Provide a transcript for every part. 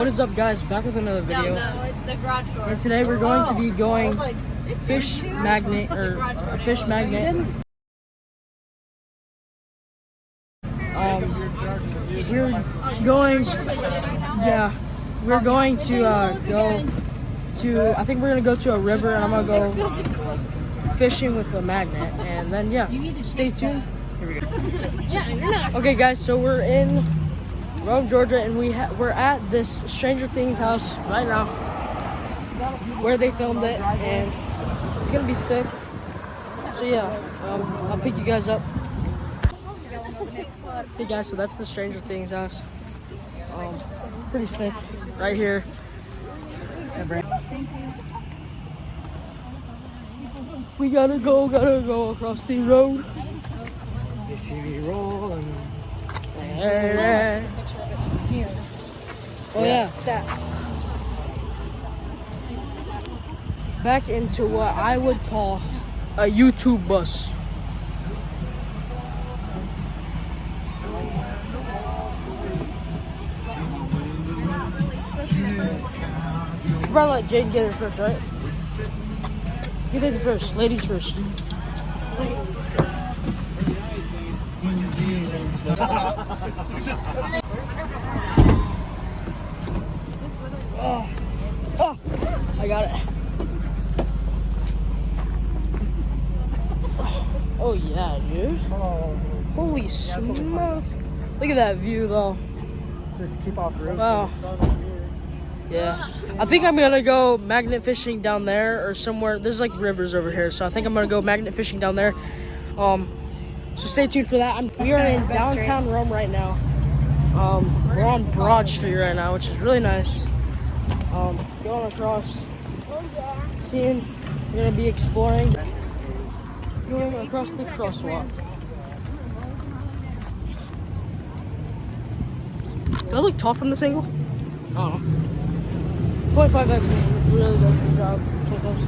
What is up, guys? Back with another video. No, it's the garage door. And today we're going to be going fish magnet or fish magnet. We're going to go to. I think we're gonna go to a river, and I'm gonna go fishing with a magnet. And then stay tuned. Here we go. Okay, guys. So we're in Rome, Georgia, and we're at this Stranger Things house right now, where they filmed it, and it's gonna be sick. So I'll pick you guys up. Hey guys, so that's the Stranger Things house. Pretty sick, right here. We gotta go across the road. You see me rolling. Oh yeah. Back into what I would call a YouTube bus. Should probably let Jade get it first, right? Get it first. Ladies first. Oh, I got it. Oh yeah, dude. Holy smoke. Look at that view though. Just to keep off the road. Wow. Yeah. I think I'm gonna go magnet fishing down there or somewhere. There's like rivers over here, so I think I'm gonna go magnet fishing down there. So stay tuned for that. We are in downtown Rome right now. We're on Broad Street right now, which is really nice. Going across, seeing, we're gonna be exploring, going across the crosswalk. Do I look tall from this angle? I don't know. 25x really does a good job sometimes.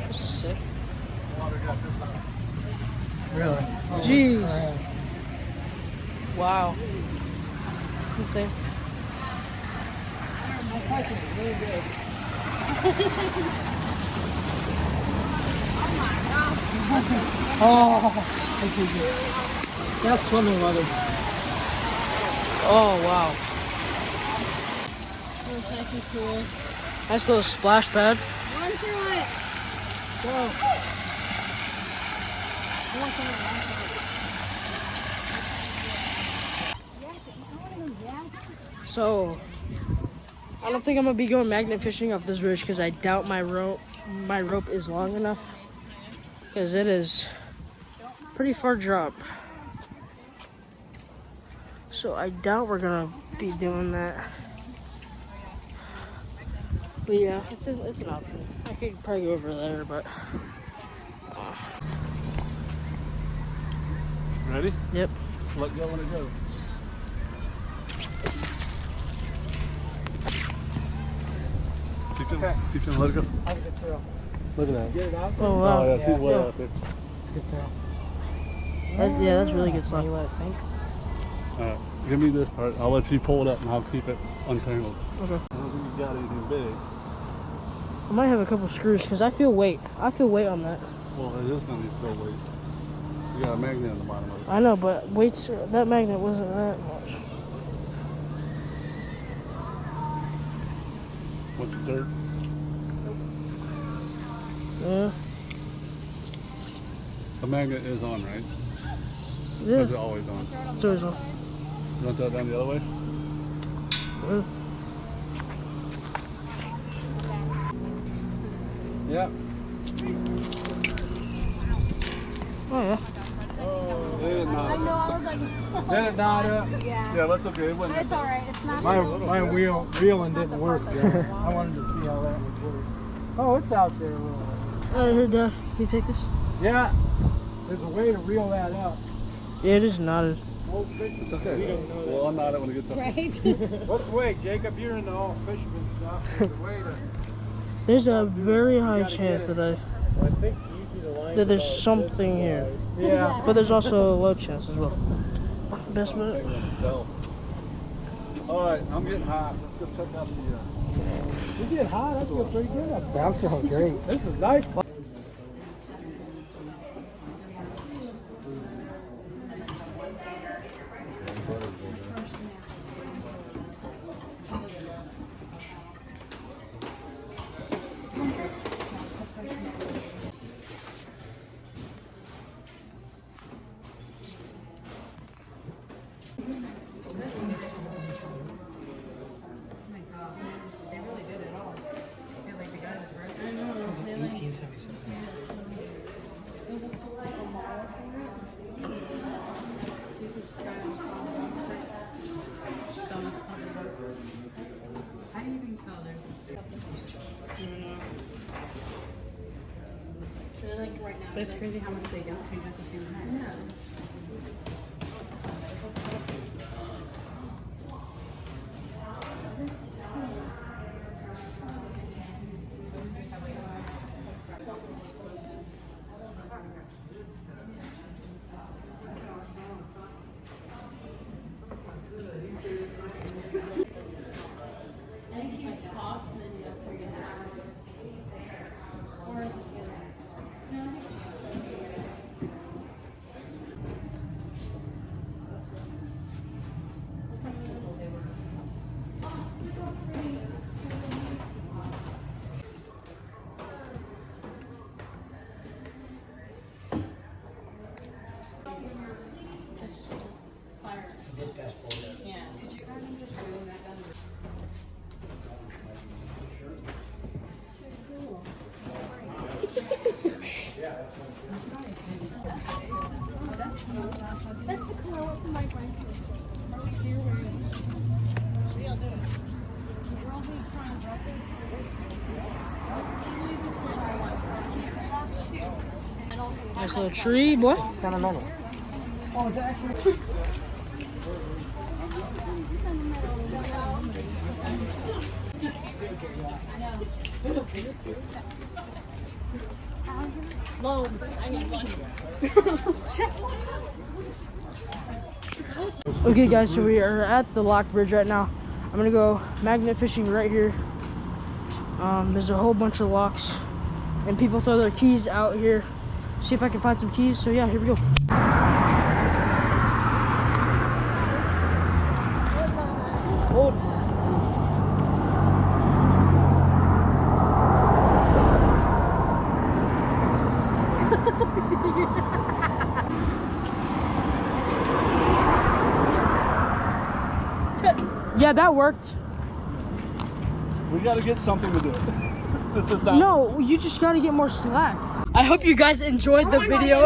This is sick. Really? Jeez. Wow. Insane. Oh, that's swimming weather. Oh wow. Cool. Nice little splash pad. Run through it. So, I don't think I'm gonna be going magnet fishing off this ridge because I doubt my rope is long enough, because it is pretty far drop. So I doubt we're gonna be doing that. But yeah, it's an option. I could probably go over there, but. Ready? Yep. Just let go when it goes. Keep him, let it go. I'll get the trail. Look at that. Get it out? Oh wow. Oh yeah, she's way out there. Good trail. That's really good stuff. You let it sink? Alright, give me this part. I'll let you pull it up and I'll keep it untangled. Okay. I don't think you got anything big. I might have a couple screws because I feel weight. I feel weight on that. Well, it is going to be still weight. You got a magnet on the bottom of it. I know, but weights. That magnet wasn't that much. What's the dirt? Yeah. The magnet is on, right? Yeah. Or is it always on? It's always on. You want that down the other way? Yeah. Yeah. Oh yeah. Did it not? I know, I was like, Did it not up? yeah. Yeah, that's okay. It wouldn't. It's alright, it's not. My reeling didn't work. I wanted to see how that would work. Oh, it's out there a little bit. I heard that. Can you take this? Yeah. There's a way to reel that up. Yeah, it is knotted. It's okay. Well, I'll knot it when it gets up. Right? What's the way, Jacob? You're into all fisherman stuff. There's a way to There's a very high chance that there's something here. Yeah. But there's also a low chance as well. Best minute. All right, I'm getting hot. Let's go check out the. You get hot. I feel pretty good up there. I'm feeling great. This is nice. But it's crazy how much they don't change at the same time. Yeah. That's the color I want for my blanket. Nice little tree, boy. Sentimental. Oh, is that actually? Loads. I need one. Okay, guys, so we are at the lock bridge right now. I'm gonna go magnet fishing right here. There's a whole bunch of locks, and people throw their keys out here. See if I can find some keys. So yeah, here we go. Hold. Yeah, that worked. We gotta get something to do. This is not. No, you just gotta get more slack. I hope you guys enjoyed the video.